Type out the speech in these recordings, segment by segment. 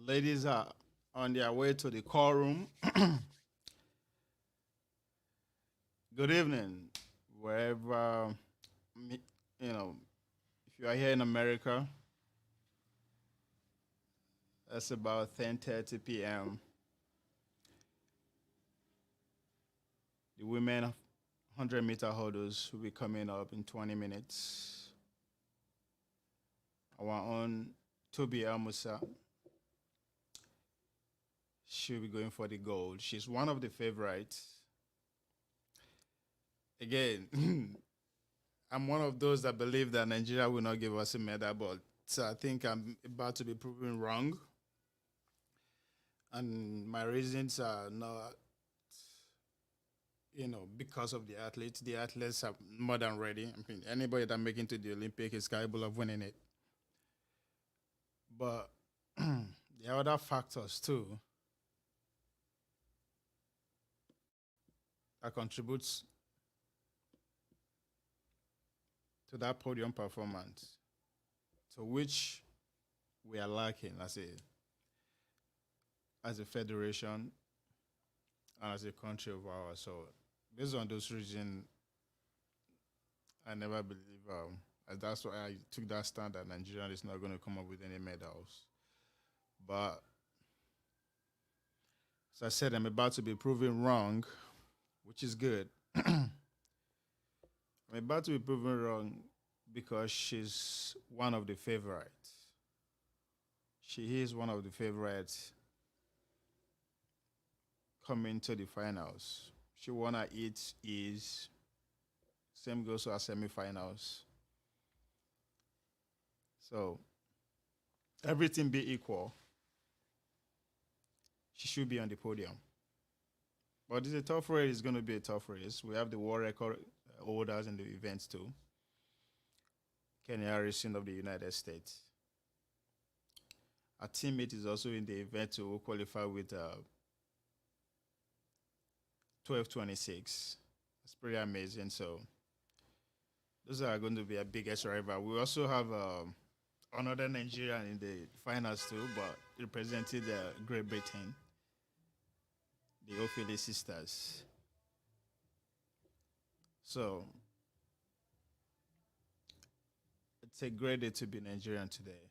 Ladies are on their way to the call room. Good evening, wherever you know. If you are here in America, that's about 10:30 p.m. The women 100-meter hurdles will be coming up in 20 minutes. Our own Tobi Amusan, she'll be going for the gold. She's one of the favorites. Again, I'm one of those that believe that Nigeria will not give us a medal, but I think I'm about to be proven wrong. And my reasons are not, because of the athletes. The athletes are more than ready. I mean, anybody that make it to the Olympic is capable of winning it. But there are other factors too that contributes to that podium performance, to which we are lacking as a federation and as a country of ours. So based on those reasons, I never believe and that's why I took that stand that Nigeria is not going to come up with any medals. But as I said, I'm about to be proven wrong, which is good. I'm about to be proven wrong because she's one of the favorites. She is one of the favorites coming to the finals. She won her eight is same goes to her semifinals. So everything be equal, she should be on the podium. But it's a tough race. It's going to be a tough race. We have the world record holders in the events too. Kenny Harrison of the United States. Our teammate is also in the event to qualify with 12:26. That's pretty amazing. So those are going to be our biggest rival. We also have another Nigerian in the finals too, but represented Great Britain, the Ophili sisters. So it's a great day to be Nigerian today.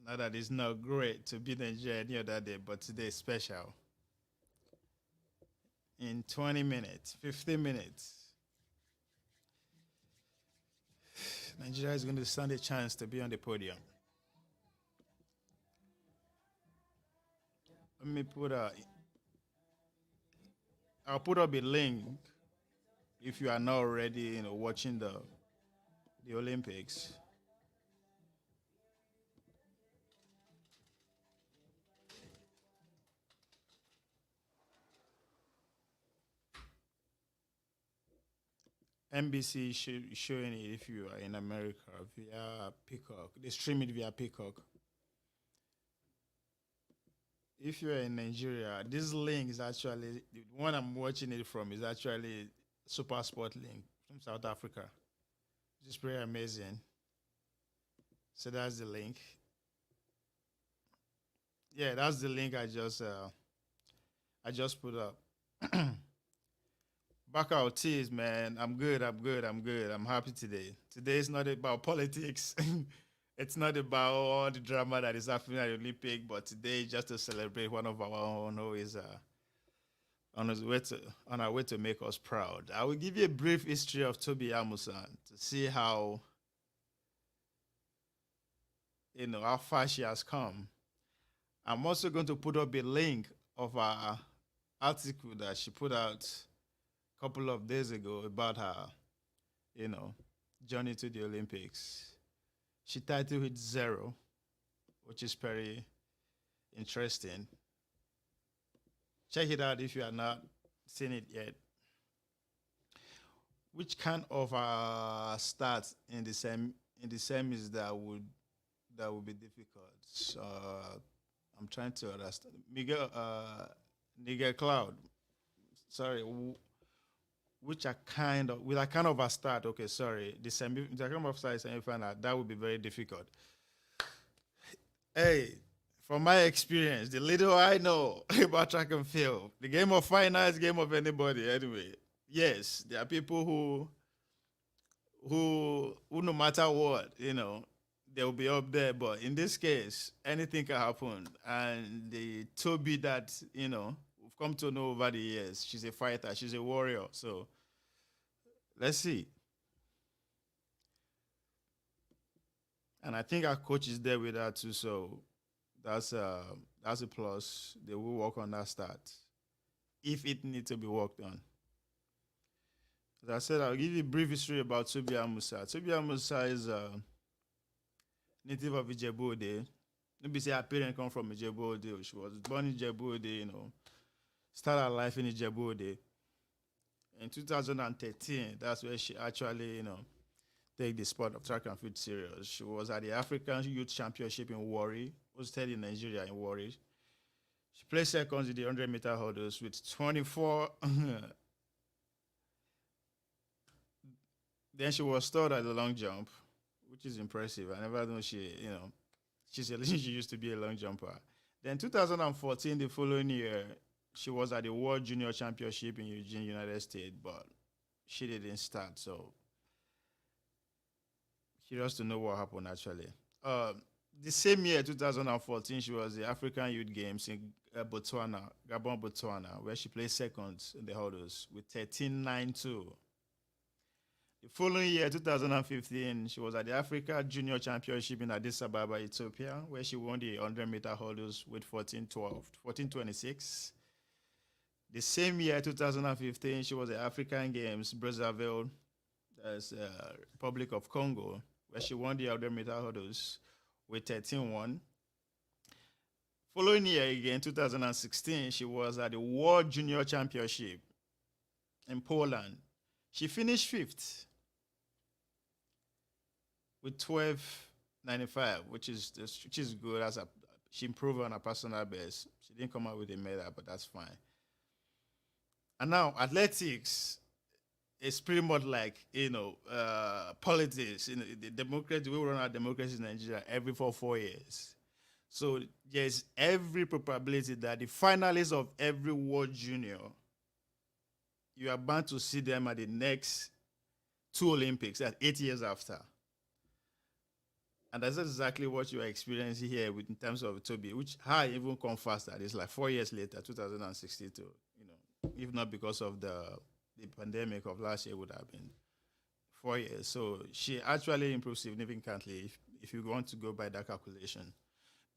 Not that it's not great to be Nigerian any other day, but today is special. In 20 minutes, 15 minutes, Nigeria is going to stand a chance to be on the podium. Let me I'll put up a link if you are not already, watching the Olympics. NBC showing it if you are in America via Peacock. They stream it via Peacock. If you are in Nigeria, this link is actually the one I'm watching it from is actually Super Sport link from South Africa. It's pretty amazing. So that's the link. Yeah, that's the link I just put up. Back out teas, man. I'm good. I'm good. I'm good. I'm happy today. Today is not about politics. It's not about all the drama that is happening at the Olympic, but today is just to celebrate one of our own who is on his way to on our way to make us proud. I will give you a brief history of Tobi Amusan to see how far she has come. I'm also going to put up a link of her article that she put out a couple of days ago about her, you know, journey to the Olympics. She titled it Zero, which is very interesting. Check it out if you are not seen it yet. Which kind of starts in the same is that would be difficult. I'm trying to understand. Miguel Cloud. Sorry, which are kind of with a kind of a start. Okay, sorry. The kind of start semi-final that would be very difficult. Hey, from my experience, the little I know about track and field, the game of finance, game of anybody. Anyway, yes, there are people who no matter what, they'll be up there. But in this case, anything can happen. And the Toby that we've come to know over the years, she's a fighter, she's a warrior. So let's see. And I think our coach is there with her too. So that's uh that's a plus. They will work on that start if it needs to be worked on. As I said, I'll give you a brief history about Tobi Amusan. Tobi Amusan is a native of Ijebu Ode. Maybe say her parents come from Ijebu Ode. She was born in Ijebu Ode, started her life in Ijebu Ode. In 2013, that's where she actually, take the sport of track and field serious. She was at the African Youth Championship in Warri, hosted in Nigeria in Warri. She placed second in the 100-meter hurdles with 24. Then she was third at the long jump, which is impressive. I never knew she used to be a long jumper. Then 2014, the following year, she was at the World Junior Championship in Eugene, United States, but she didn't start. So curious to know what happened actually. The same year, 2014, she was the African Youth Games in Botswana, Gabon, Botswana, where she placed second in the hurdles with 13.92. The following year, 2015, she was at the Africa Junior Championship in Addis Ababa, Ethiopia, where she won the 100-meter hurdles with 14.12, 14.26. The same year, 2015, she was at African Games, Brazzaville, that's Republic of Congo, where she won the 100-meter hurdles with 13.1. Following year again, 2016, she was at the World Junior Championship in Poland. She finished fifth with 12.95, which is good. She improved on her personal best. She didn't come out with a medal, but that's fine. And now athletics is pretty much like politics. The democracy, we run our democracy in Nigeria every 4 years. So there's every probability that the finalists of every World Junior, you are bound to see them at the next two Olympics, that's 8 years after. And that's exactly what you are experiencing here in terms of Toby, which I even come faster. It's like 4 years later, 2062. If not because of the pandemic of last year, would have been 4 years. So she actually improved significantly if you want to go by that calculation.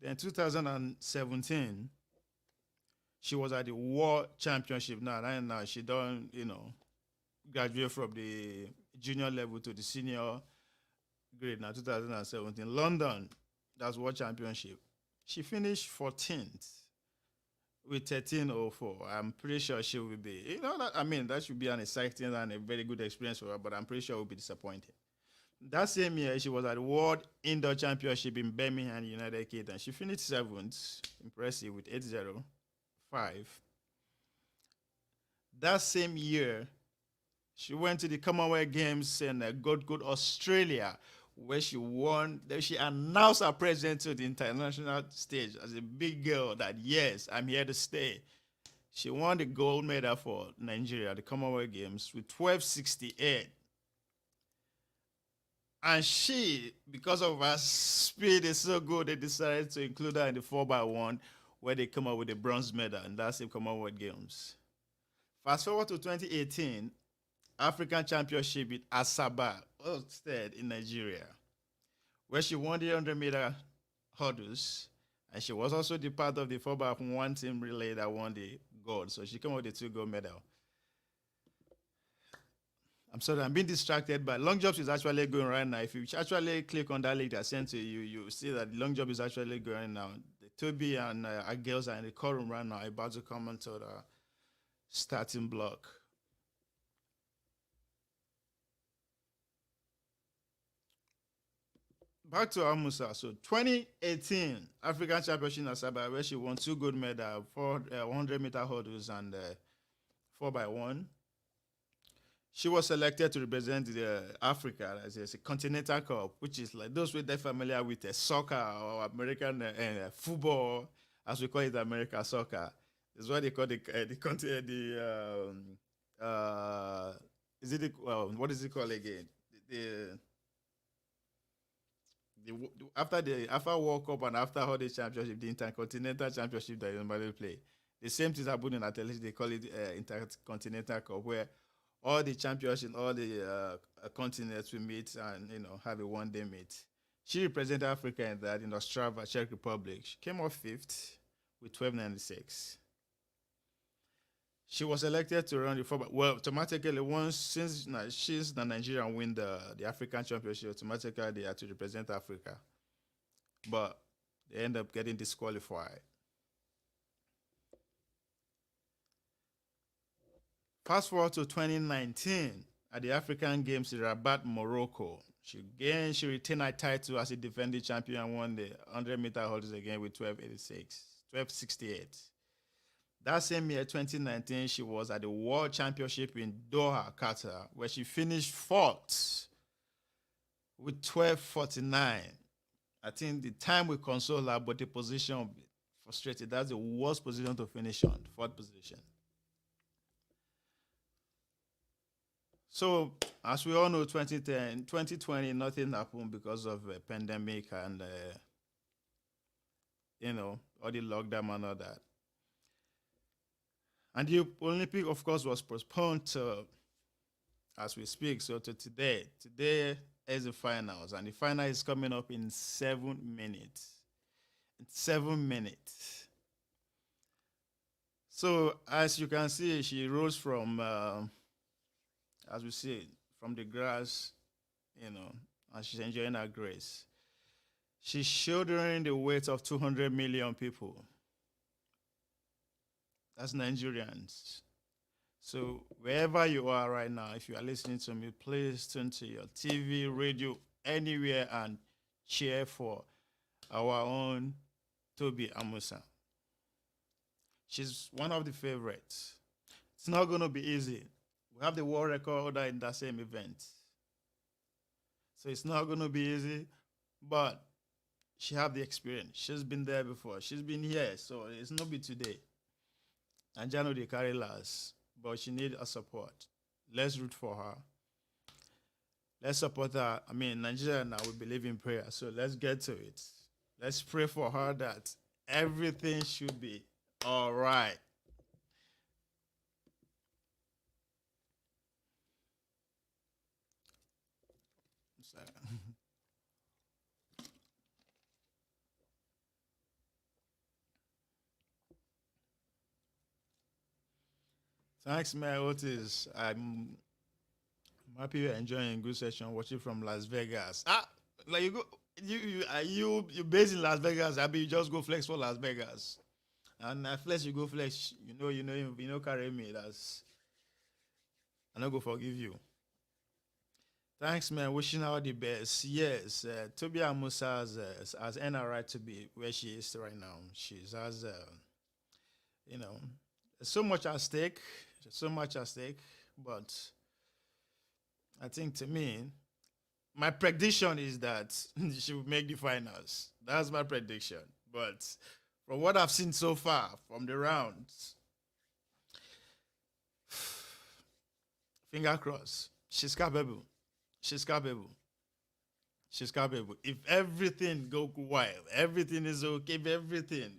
Then 2017, she was at the World Championship. Now she done, graduate from the junior level to the senior grade now, 2017. London, that's World Championship. She finished 14th with 13.04. I'm pretty sure she will be, that should be an exciting and a very good experience for her, but I'm pretty sure it will be disappointing. That same year, she was at the World Indoor Championship in Birmingham, United Kingdom. She finished seventh, impressive, with 8.05. That same year, she went to the Commonwealth Games in Gold Coast, Australia, where she won. Then she announced her presence to the international stage as a big girl that, yes, I'm here to stay. She won the gold medal for Nigeria at the Commonwealth Games with 12.68. And she, because of her speed is so good, they decided to include her in the 4x1, where they come up with a bronze medal, and that's the Commonwealth Games. Fast forward to 2018, African Championship in Asaba, State in Nigeria, where she won the 100-meter hurdles, and she was also the part of the 4x1 team relay that won the gold. So she came out with the 2 gold medal. I'm sorry, I'm being distracted, but long jumps is actually going right now. If you actually click on that link I sent to you, you see that long jump is actually going now. The Toby and our girls are in the quorum right now, about to come onto the starting block. Back to Amusa. So 2018 African Championship in Asaba, where she won 2 gold medals, 100-meter hurdles and 4x1. She was selected to represent Africa as a continental cup, which is like those with that familiar with soccer or American football, as we call it, American soccer. Is what they call the continent. Uh, is it what is it called again? The, after World Cup and after all the championship, the Intercontinental Championship that you normally play. The same thing happened in athletics. They call it Intercontinental Cup, where all the champions in all the continents will meet and have a one-day meet. She represented Africa in that in Ostrava, Czech Republic. She came off fifth with 1296. She was elected to run the four. Well, automatically once since the Nigerian win the African Championship, automatically they had to represent Africa, but they end up getting disqualified. Fast forward to 2019 at the African Games in Rabat, Morocco. She retained her title as a defending champion and won the 100-meter hurdles again with 1268. That same year, 2019, she was at the World Championship in Doha, Qatar, where she finished fourth with 12:49. I think the time will console her, but the position frustrated. That's the worst position to finish on, fourth position. So, as we all know, 2010, 2020, nothing happened because of a pandemic and, all the lockdown and all that. And the Olympic, of course, was postponed to, as we speak, so to today. Today is the finals, and the final is coming up in 7 minutes. In 7 minutes. So, as you can see, she rose from as we see, from the grass, and she's enjoying her grace. She's shouldering the weight of 200 million people. That's Nigerians. So wherever you are right now, if you are listening to me, please turn to your TV, radio, anywhere and cheer for our own Tobi Amusan. She's one of the favorites. It's not going to be easy. We have the world record holder in that same event. So it's not going to be easy, but she have the experience. She's been there before. She's been here, so it's not be today. And Jano they carry last, but she need a support. Let's root for her. Let's support her. I mean, Nigeria now, we believe in prayer, so let's get to it. Let's pray for her that everything should be all right. Thanks, man. Otis. I'm happy you're enjoying a good session watching from Las Vegas. Like you go, you based in Las Vegas. I mean, you just go flex for Las Vegas, and I flex you go flex. Carry me. I not go forgive you. Thanks, man. Wishing her the best. Yes, Tobi Amusa has earned her right to be where she is right now. She's has, you know, so much at stake, so much at stake. But I think to me, my prediction is that she will make the finals. That's my prediction. But from what I've seen so far from the rounds, finger crossed, she's capable. She's capable. She's capable. If everything go wild, everything is okay, if everything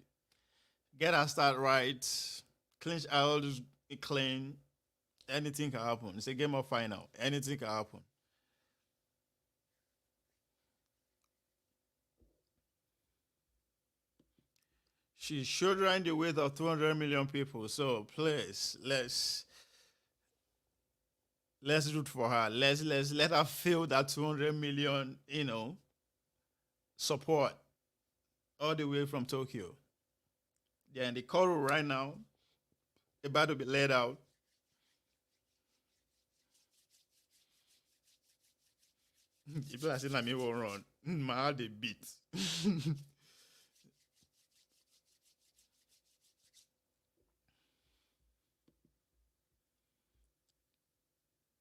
get her start right, clinch out, clean, anything can happen. It's a game of final. Anything can happen. She's shouldering the weight of 200 million people. So please, let's root for her. Let's let her feel that 200 million, support all the way from Tokyo. Yeah, in the chorus right now, about to be laid out. If I say me will run, my heart they beat.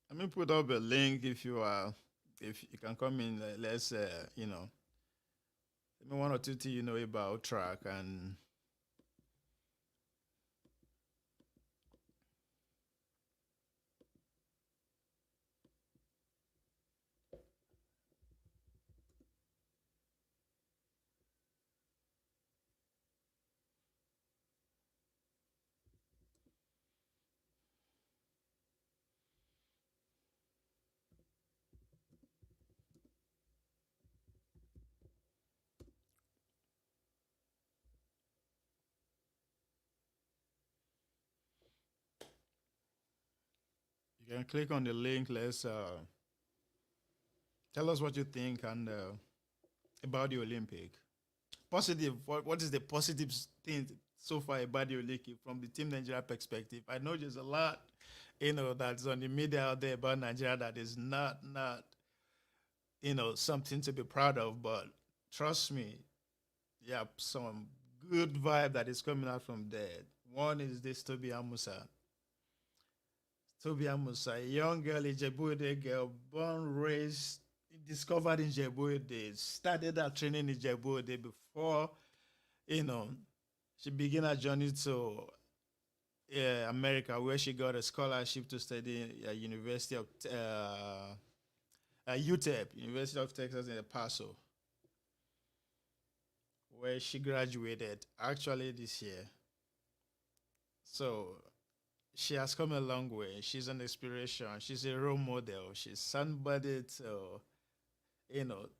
Let me put up a link if you are, if you can come in. Let's, give me one or two things you know about track, and you can click on the link. Let's tell us what you think and about the Olympic. Positive. What is the positive thing so far about the Olympic from the Team Nigeria perspective? I know there's a lot, that's on the media out there about Nigeria that is not something to be proud of. But trust me, yeah, some good vibe that is coming out from there. One is this Tobi Amusan. Tobi Amusan, a young girl, Ijebu Ode girl, born, raised, discovered in Ijebu Ode, started her training in Ijebu Ode before, you know, she began her journey to America, where she got a scholarship to study at University of UTEP, University of Texas in El Paso, where she graduated actually this year. So she has come a long way. She's an inspiration. She's a role model. She's somebody you know,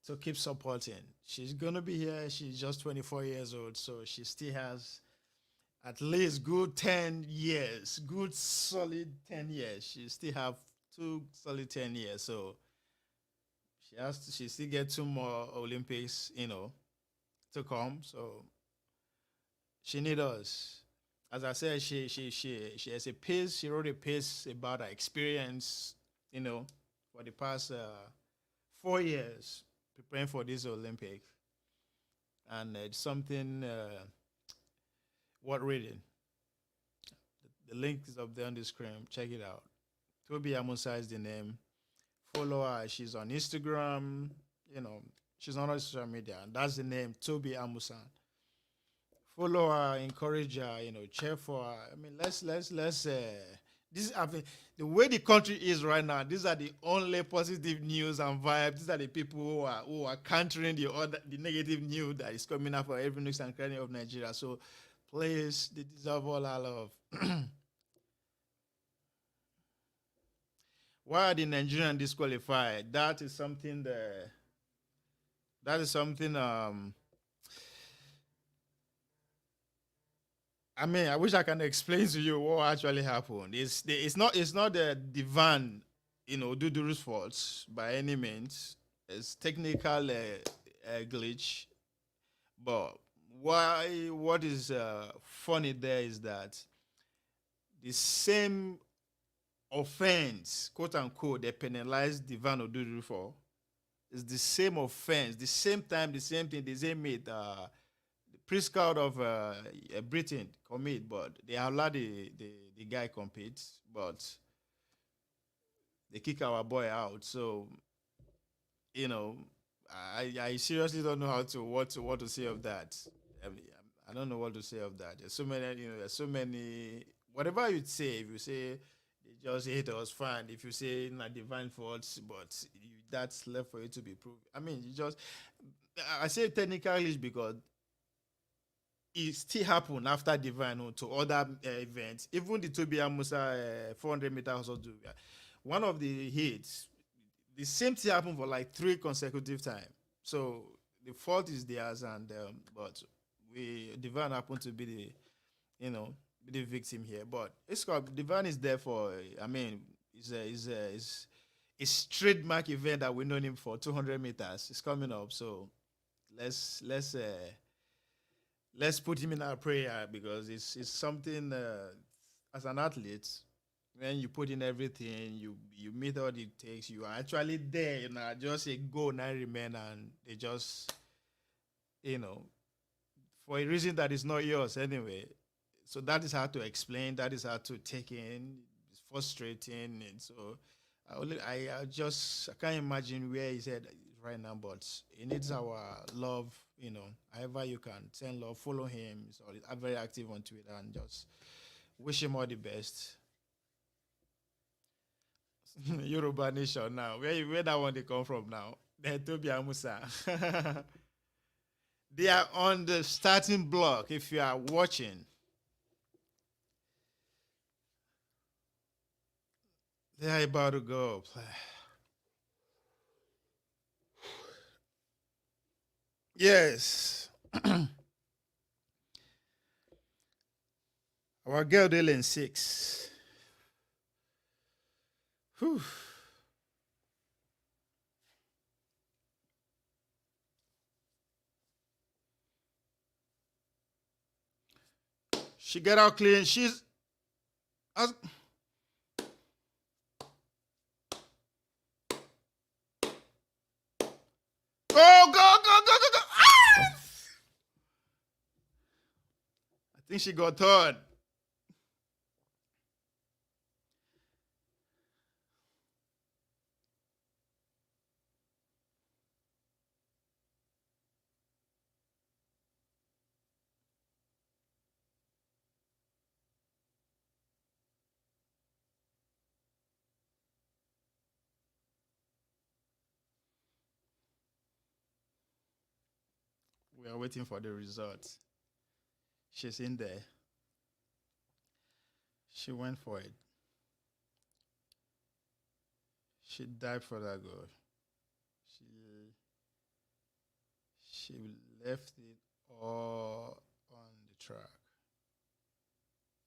to keep supporting. She's gonna be here. She's just 24 years old, so she still has at least good 10 years, good solid 10 years. She still have two solid 10 years. So she still get two more Olympics, to come. So she need us. As I said, she has a piece. She wrote a piece about her experience, for the past 4 years preparing for this Olympic, and it's something worth reading. The link is up there on the screen. Check it out. Tobi Amusan is the name. Follow her. She's on Instagram. You know, she's on all social media, and that's the name, Tobi Amusan. Follow her, encourage her, cheer for her. I mean, let's. This I mean, the way the country is right now. These are the only positive news and vibes. These are the people who are countering the negative news that is coming up for every nook and cranny of Nigeria. So, please, they deserve all our love. Why are the Nigerians disqualified? That is something. I mean, I wish I can explain to you what actually happened. It's not the divan, Duduru's fault by any means. It's technical glitch. But what is funny there is that the same offense, quote unquote, they penalized Divan Oduduru for is the same offense, the same time, the same thing, the same made the Prince Court of Britain commit, but they allowed the guy compete, but they kick our boy out. So you know, I seriously don't know what to say of that. I, mean, I don't know what to say of that. There's so many, there's so many. Whatever you say, if you say they just hate us, fine. If you say not divine faults, but that's left for you to be proved. I mean, you just. I say technical English because it still happened after divine to other events. Even the Tobi Amusa 400 meters also do. One of the hits, the same thing happened for like three consecutive times. So the fault is theirs, and but we Divan happened to be the victim here. But it's called Divan is there for. I mean, it's trademark event that we know him for 200 meters. It's coming up, so let's put him in our prayer because it's something as an athlete when you put in everything, you meet all it takes, you are actually there, just a goal now remain, and they just, you know, for a reason that is not yours anyway. So that is hard to explain. That is hard to take in. frustrating. And so I can't imagine where he's at right now, but he needs our love, however you can send love, follow him. So he's very active on Twitter and just wish him all the best. Yoruba Nation now. Where that one they come from now? They're Tobi Amusan. They are on the starting block if you are watching. They are about to go. Yes. Our girl Dylan 6. Whew. She get out clean. She's. Go. Ah! I think she got third. We are waiting for the results. She's in there. She went for it. She died for that goal. She she left it all on the track.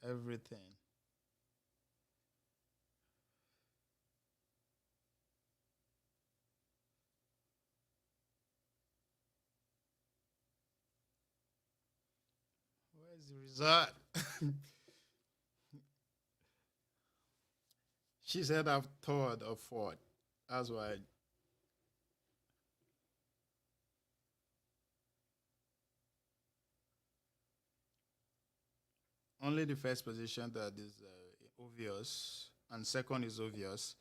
Everything. Where's the result? She said I've third or fourth. That's why. Only the first position that is obvious, and second is obvious,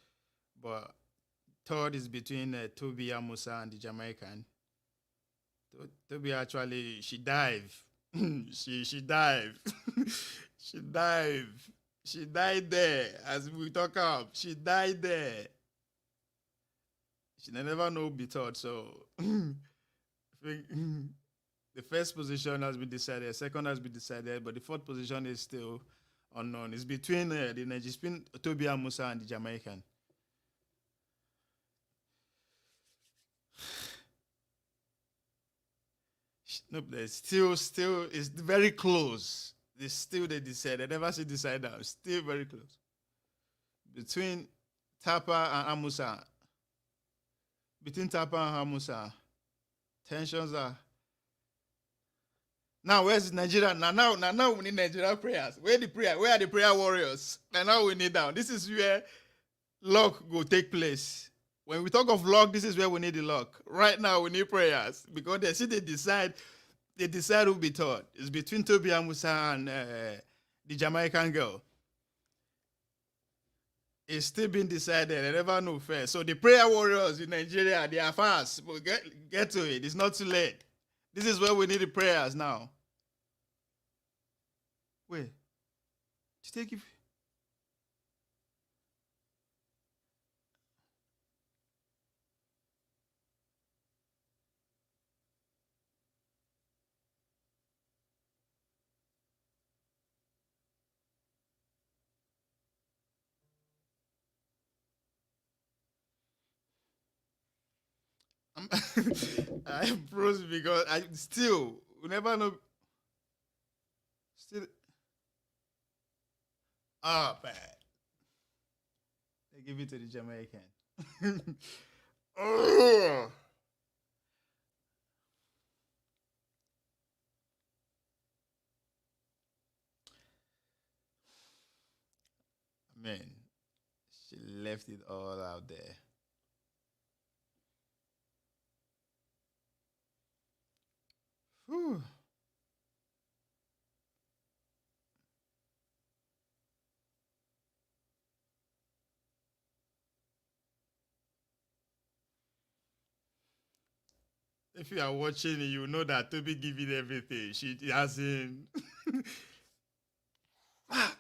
but third is between Tobi Amusan and the Jamaican. Tobi actually she dive, she dive, she dive, she died there as we talk up. She died there. She never know be third. So the first position has been decided, second has been decided, but the fourth position is still unknown. It's between the Nigerian Tobi Amusan and the Jamaican. Nope, there's still, it's very close. It's still they decide. They never see decide now. Still very close. Between Tapa and Amusa. Between Tapa and Amusa. Tensions are. Now where's Nigeria? Now we need Nigeria prayers. Where the prayer? Where are the prayer warriors? Now we need down. This is where luck will take place. When we talk of luck, this is where we need the luck. Right now, we need prayers because they decide who be taught. It's between Tobi Amusan and the Jamaican girl. It's still being decided. They never know first. So the prayer warriors in Nigeria, they are fast. But get to it. It's not too late. This is where we need the prayers now. Wait. To take it. I froze because I still we never know. Still, bad. They give it to the Jamaican. Oh, man, she left it all out there. Whew. If you are watching, you know that Toby giving everything. She has in. Fuck.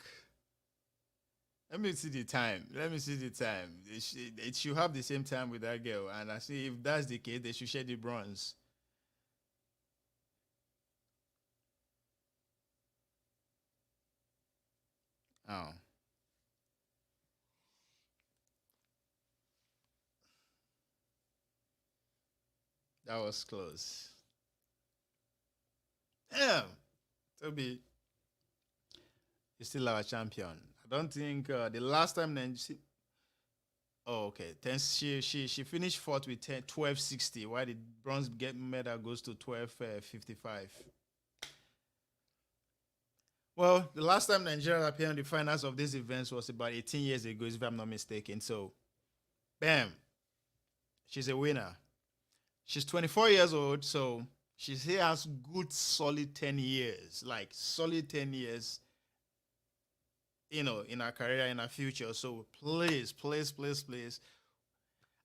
Let me see the time. Let me see the time. It should have the same time with that girl. And I see if that's the case, they should share the bronze. Oh, that was close. Damn. Toby, you're still our champion. I don't think the last time oh, okay. Then she finished fourth with 1260, while the bronze get medal goes to 1255. Well, the last time Nigeria appeared in the finals of these events was about 18 years ago, if I'm not mistaken. So, bam, she's a winner. She's 24 years old, so she still has good, solid 10 years, like solid 10 years, in her career, in her future. So, please, please, please, please,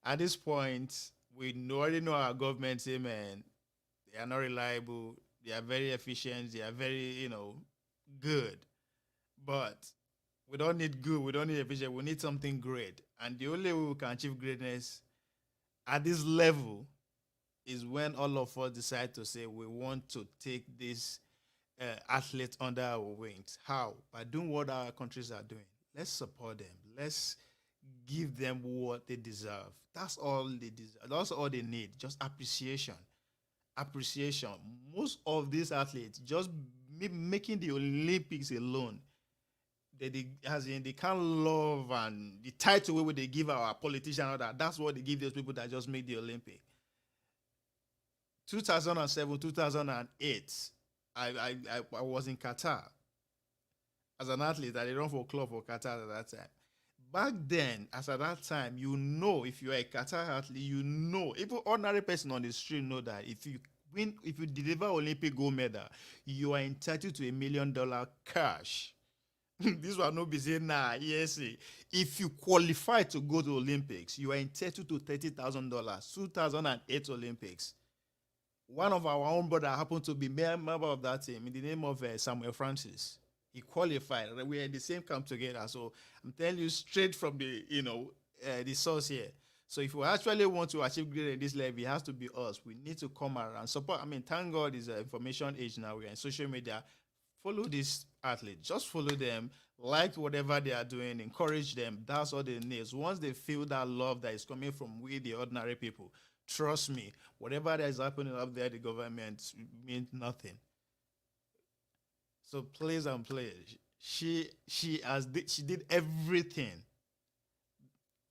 at this point, we already know our government, man, they are not reliable. They are very efficient. They are very, good. But we don't need good. We don't need efficient. We need something great. And the only way we can achieve greatness at this level is when all of us decide to say we want to take this athlete under our wings. How? By doing what our countries are doing. Let's support them. Let's give them what they deserve. That's all they deserve. That's all they need. Just appreciation. Appreciation. Most of these athletes just making the Olympics alone, as in they can't love and the title where they give our politician all that. That's what they give those people that just make the Olympic. 2007, 2008, I was in Qatar as an athlete. I did run for a club for Qatar at that time. Back then, as at that time, if you are a Qatar athlete, even ordinary person on the street know that if you deliver Olympic gold medal, you are entitled to $1 million cash. This one no be saying nah, yes. If you qualify to go to Olympics, you are entitled to $30,000. 2008 Olympics. One of our own brother happened to be a member of that team in the name of Samuel Francis. He qualified. We are in the same camp together. So I'm telling you straight from the source here. So if we actually want to achieve great at this level, it has to be us. We need to come around support. I mean, thank God is an information age now. We're in social media. Follow these athletes. Just follow them. Like whatever they are doing. Encourage them. That's all they need. Once they feel that love that is coming from we, the ordinary people, trust me, whatever that is happening up there, the government means nothing. So please and please, she did everything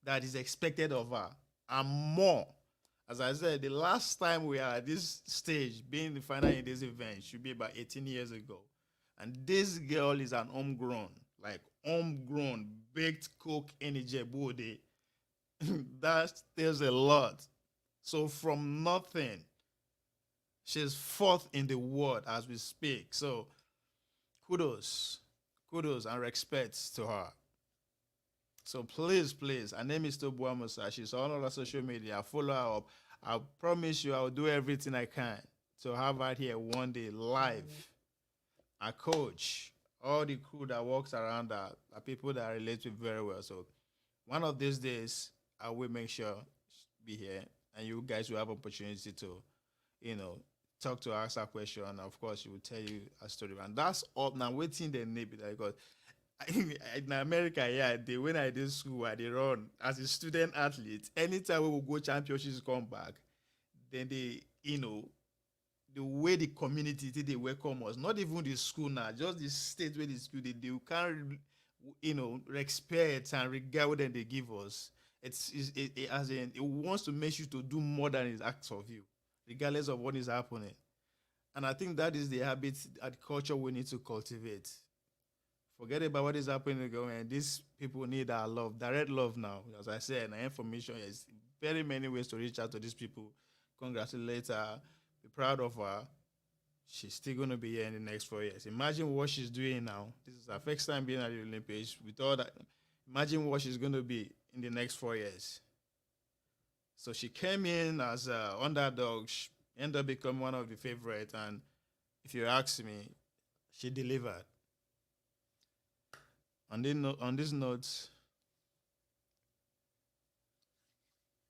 that is expected of her and more. As I said, the last time we are at this stage, being the final in this event, should be about 18 years ago. And this girl is an homegrown, baked cook in Ijebu Ode. That tells a lot. So from nothing, she's fourth in the world as we speak. So kudos, kudos and respect to her. So please, please, her name is Tobi Amusan. She's on all our social media. Follow her up. I promise you, I'll do everything I can to have her here one day live. A coach, all the crew that works around her are people that I relate with very well. So one of these days, I will make sure be here, and you guys will have opportunity to, you know, talk to her, ask her question, and of course, she will tell you a story. And that's all. Now, waiting the name because in America, yeah, when I did school, I did run as a student athlete. Anytime we will go championships, come back, then the way the community they welcome us, not even the school now, just the state where the school they can't, respect and regard what they give us. It as in it wants to make you to do more than it asks of you, regardless of what is happening. And I think that is the habit and culture we need to cultivate. Forget about what is happening in the government. These people need our love, direct love now. As I said, and information is very many ways to reach out to these people. Congratulate her, be proud of her. She's still going to be here in the next 4 years. Imagine what she's doing now. This is her first time being at the Olympics. With all that, imagine what she's going to be in the next 4 years. So she came in as an underdog. End up becoming one of the favorite. And if you ask me, she delivered. On this note,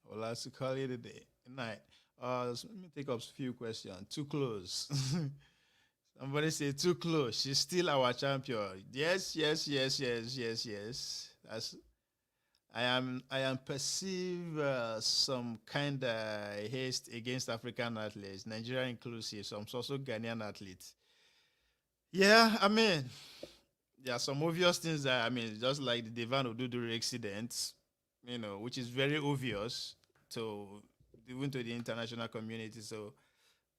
well, let's call it a day. Good night. Let me take up a few questions. Too close. Somebody say too close. She's still our champion. Yes, yes, yes, yes, yes, yes. I am perceive some kind of haste against African athletes, Nigeria inclusive. Some also Ghanaian athletes. Yeah, I mean, there are some obvious things that I mean, just like the Devan Odudu accident, which is very obvious to even to the international community. So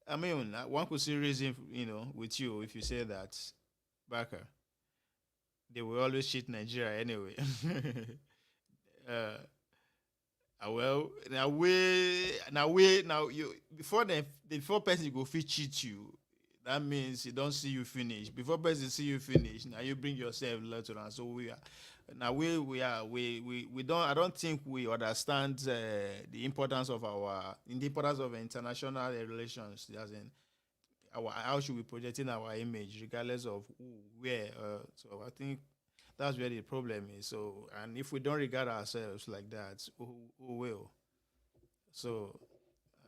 I mean, one could see reason, with you if you say that, Barker, they will always cheat Nigeria anyway. uh, well, now you before person go fit cheat you. That means he don't see you finish. Before person see you finish, now you bring yourself later on. So we are now we don't. I don't think we understand the importance of the importance of international relations. As in how should we projecting our image regardless of who, where. So I think that's where the problem is. So, and if we don't regard ourselves like that, who will? So,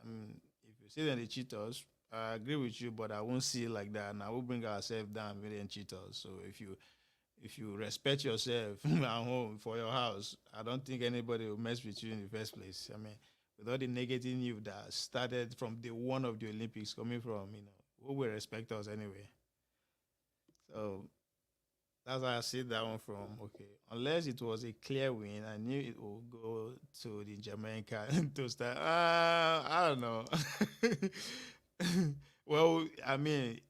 if you say that they cheat us, I agree with you, but I won't see it like that, and I will bring ourselves down with them cheat us. So, if you respect yourself at home for your house, I don't think anybody will mess with you in the first place. I mean, with all the negative news that started from the one of the Olympics coming from, who will respect us anyway? So that's how I see that one from. Okay, unless it was a clear win, I knew it would go to the Jamaica to start. I don't know. Well, I mean,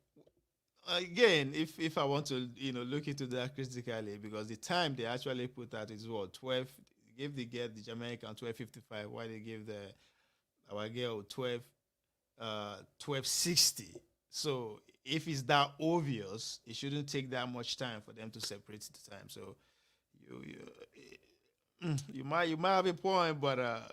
again, if I want to, look into that critically, because the time they actually put out is what 12. Give the Jamaican 12:55, while they give the our girl 12:60. So if it's that obvious, it shouldn't take that much time for them to separate the time. So you might have a point, but I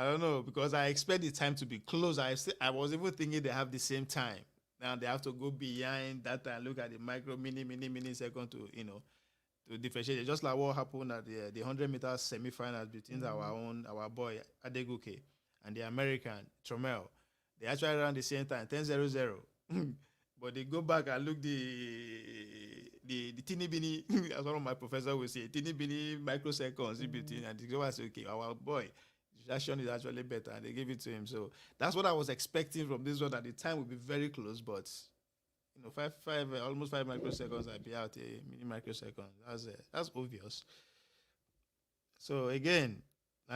don't know, because I expect the time to be close. I was even thinking they have the same time. Now they have to go behind that and look at the micro mini second to to differentiate it. Just like what happened at the 100 meters semi-finals between our boy Adeguke and the American Tromel. They actually ran the same time, 10:00. But they go back and look the teeny bini, as one of my professors would say, teeny bini microseconds in between, and they go and say, okay, our boy, his action is actually better, and they give it to him. So that's what I was expecting from this one. That the time would be very close, but almost 5 microseconds, I'd be out a mini microsecond. That's obvious. So again,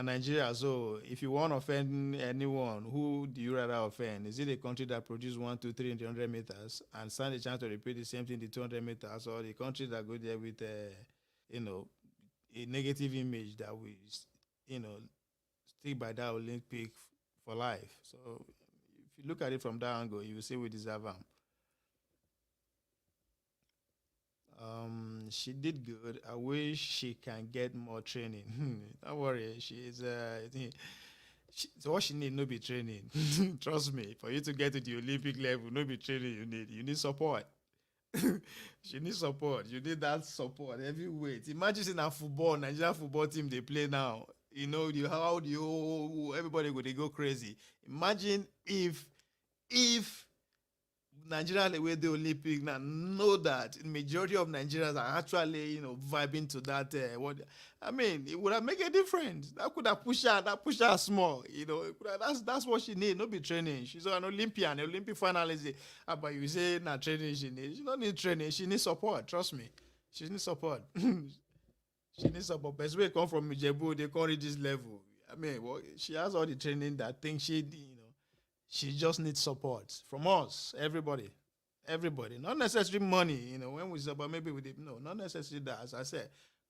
Nigeria. So if you want to offend anyone, who do you rather offend? Is it a country that produces one, two, three in the 100 meters and stand a chance to repeat the same thing in the 200 meters, or the country that go there with you know a negative image that we you know stick by that Olympic for life? So if you look at it from that angle, you will say we deserve them. She did good. I wish she can get more training. Don't worry, she's so what she need no be training. Trust me, for you to get to the Olympic level, no be training you need. You need support. She needs support. You need that support every weight. Imagine seeing a football, Nigerian football team they play now. How do you everybody go they go crazy. Imagine if Nigeria the way the Olympic now know that majority of Nigerians are actually vibing to that. What I mean, it would have make a difference. That could have pushed her small. That's what she need. No be training. She's an Olympian, Olympic finalist. But you say not training she needs. She don't need training. She needs support. Trust me, she needs support. She needs support. Best way come from Ijebu, they can't reach this level. I mean, well, she has all the training that thing she just needs support from us, everybody, everybody. Not necessarily money, when we say, but maybe we did no, not necessarily that. As I said,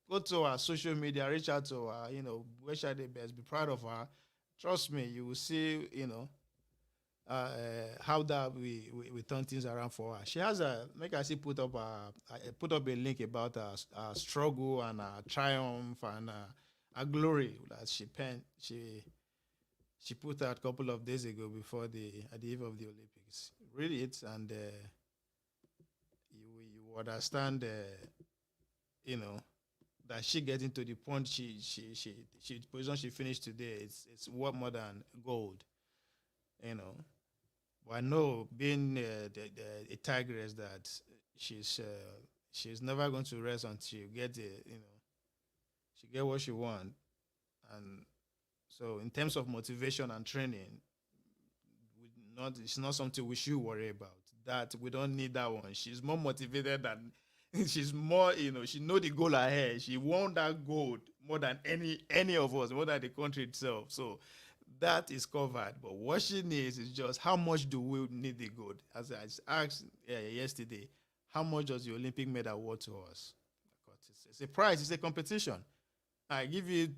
go to our social media, reach out to her, wish her the best, be proud of her. Trust me, you will see, how that we turn things around for her. She has make I see put up a link about her struggle and her triumph and her glory that she penned. she put out a couple of days ago before the at the eve of the Olympics. Read it, and you understand, you know, that she getting to the point she position she finished today. It's worth more than gold, you know. But I know being a tigress that she's uh, she's never going to rest until you get the she get what she want. And so in terms of motivation and training, not it's not something we should worry about. That we don't need that one. She's more motivated than she's more, she know the goal ahead. She won that gold more than any of us, more than the country itself. So that is covered. But what she needs is just how much do we need the gold? As I asked yesterday, how much does the Olympic medal worth to us? Because it's a prize, it's a competition. I give you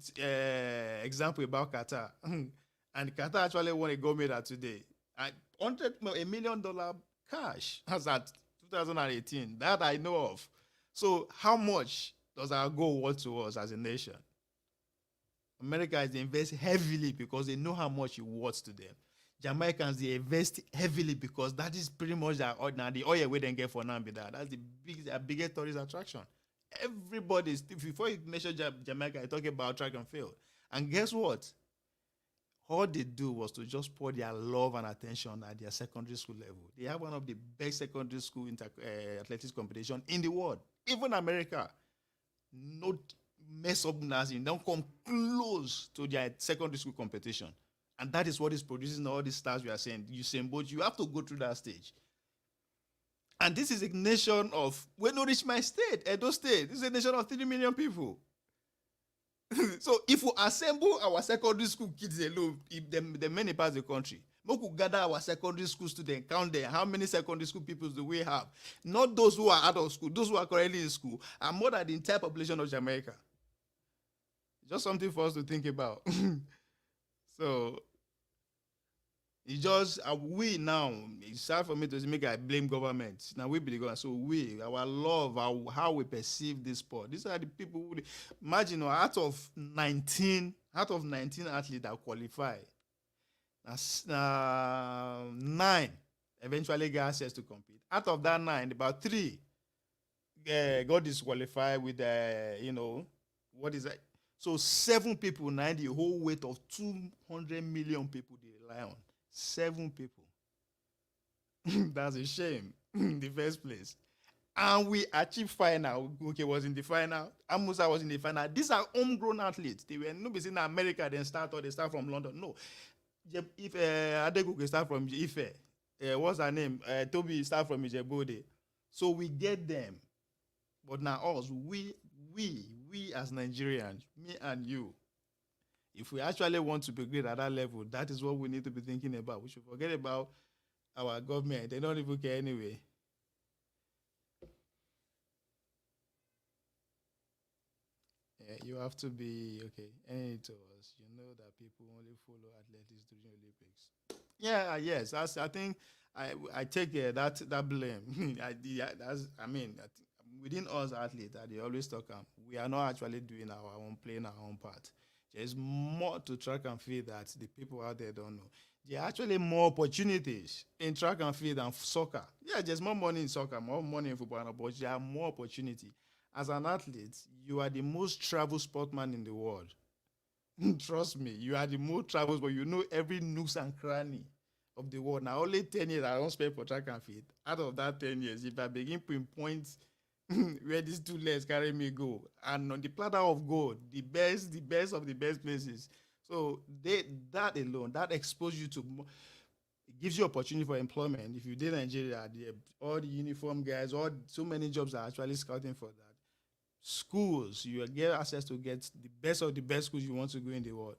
example about Qatar, and Qatar actually won a gold medal today. I wanted $1 million cash as at 2018 that I know of. So how much does our gold worth to us as a nation? America is invest heavily because they know how much it worth to them. Jamaicans they invest heavily because that is pretty much their ordinary the oil we then get for now be that. That's the biggest tourist attraction. Everybody, before you mention Jamaica, you talk about track and field. And guess what? All they do was to just pour their love and attention at their secondary school level. They have one of the best secondary school athletics competition in the world. Even America, not mess up nothing. Don't come close to their secondary school competition. And that is what is producing all these stars we are saying. You saying, but you have to go through that stage. And this is a nation of, when you reach my state, Edo State, this is a nation of 3 million people. So if we assemble our secondary school kids alone, if the many parts of the country, we could gather our secondary school students, count them, how many secondary school people do we have? Not those who are out of school, those who are currently in school, are more than the entire population of Jamaica. Just something for us to think about. So it's just we now. It's hard for me to make I blame government. Now we be the government. So our love, how we perceive this sport. These are the people who imagine out of 19 athletes that qualify, nine eventually get access to compete. Out of that nine, about three got disqualified with what is that? So 7 people, the whole weight of 200 million people they rely on. 7 people. That's a shame in the first place. And we achieved final. Okay, was in the final. Amusa was in the final. These are homegrown athletes. They were not in America, then start or they start from London. No. If Adegoke start from Ife, what's her name? Tobi start from Ijebu Ode. So we get them. But now us, we as Nigerians, me and you, if we actually want to be great at that level, that is what we need to be thinking about. We should forget about our government. They don't even care anyway. Yeah, you have to be okay. Any to us, you know that people only follow athletics during Olympics. Yeah, yes. I think I take that blame. Within us athletes, that they always talk. We are not actually doing our own playing our own part. There's more to track and field that the people out there don't know. There are actually more opportunities in track and field than soccer. Yeah, there's more money in soccer, more money in football, but there are more opportunity. As an athlete, you are the most traveled sportsman in the world. Trust me, you are the most traveled, but you know every nooks and cranny of the world. Now, only 10 years I don't spend for track and field. Out of that 10 years, if I begin pinpoint where these 2 legs carry me go, and on the platter of gold, the best of the best places. So that alone, that exposes you to it gives you opportunity for employment. If you did Nigeria, all the uniform guys, all so many jobs are actually scouting for that. Schools, you get access to get the best of the best schools you want to go in the world.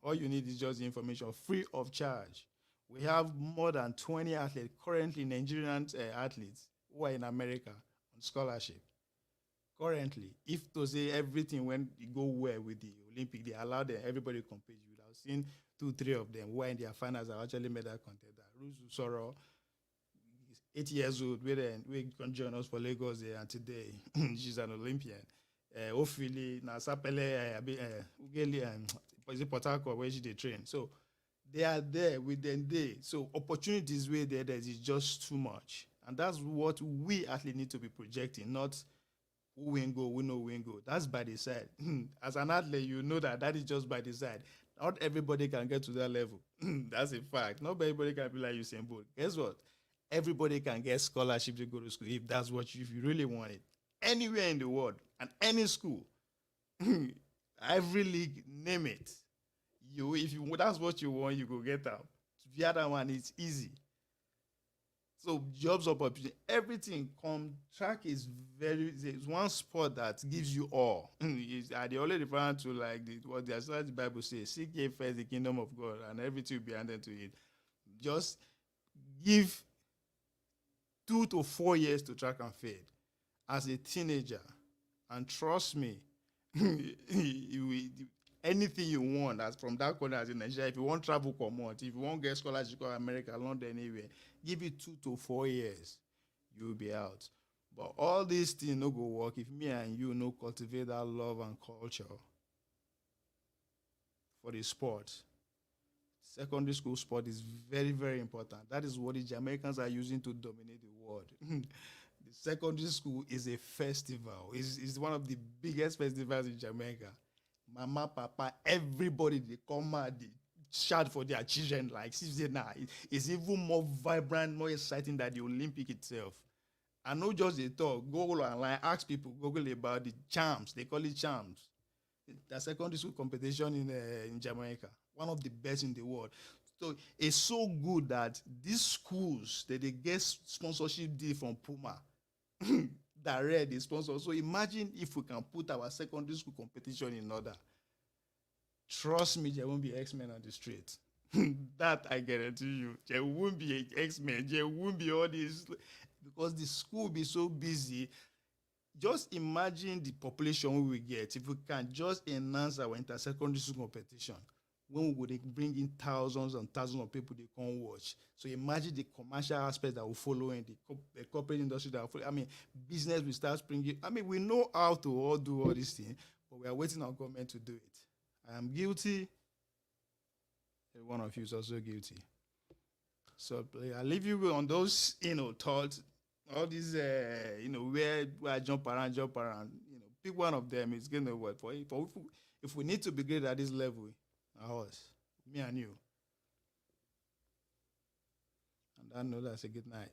All you need is just the information, free of charge. We have more than 20 athletes, currently Nigerian athletes, who are in America on scholarship. Currently, if to say everything when it go well with the Olympic, they allow them everybody to compete. You would have seen 2, 3 of them who are in their finals are actually medal contender. Ruzu Soro, 8 years old, we can join us for Lagos there, and today she's an Olympian. Hopefully, now Sapele, Ugeli, is it Port Harcourt where she they train. So They are there within day. So opportunities where there is just too much. And that's what we actually need to be projecting, not who win go, who no win go. That's by the side. As an athlete, you know that that is just by the side. Not everybody can get to that level. That's a fact. Not everybody can be like Usain Bolt. Guess what? Everybody can get scholarship to go to school if that's what if you really want it. Anywhere in the world and any school, every league, name it. You if you that's what you want, you go get out. The other one, it's easy. So jobs opportunity, everything. Come track is very. It's one sport that gives you all. They only refer to like what the Bible says: "Seek ye first the kingdom of God, and everything will be added to it." Just give 2 to 4 years to track and field as a teenager, and trust me, anything you want as from that corner as in Nigeria, if you want travel, come on. If you want get scholarship to America, London, anywhere, give it 2 to 4 years, you'll be out. But all these things no go work if me and you no cultivate that love and culture for the sport. Secondary school sport is very, very important. That is what the Jamaicans are using to dominate the world. The secondary school is a festival. It's one of the biggest festivals in Jamaica. Mama, papa, everybody, they come out, they shout for their children. Like, see, now, it's even more vibrant, more exciting than the Olympic itself. And not just the talk, Google online, ask people, Google about the charms. They call it charms. The secondary school competition in Jamaica, one of the best in the world. So it's so good that these schools they get sponsorship deal from Puma. Direct the sponsor. So imagine if we can put our secondary school competition in order. Trust me, there won't be X-Men on the street. That I guarantee you. There won't be X-Men. There won't be all this because the school will be so busy. Just imagine the population we will get if we can just enhance our inter-secondary school competition. When we would bring in thousands and thousands of people they can't watch. So imagine the commercial aspect that will follow in the corporate industry that will follow. I mean, business will start springing. I mean, we know how to all do all these things, but we are waiting on government to do it. I am guilty. Every one of you is also guilty. So I leave you on those, thoughts. All these, where I jump around. Pick one of them. It's going to work for you. If we need to be great at this level, ours, me and you. And I know that's a good night.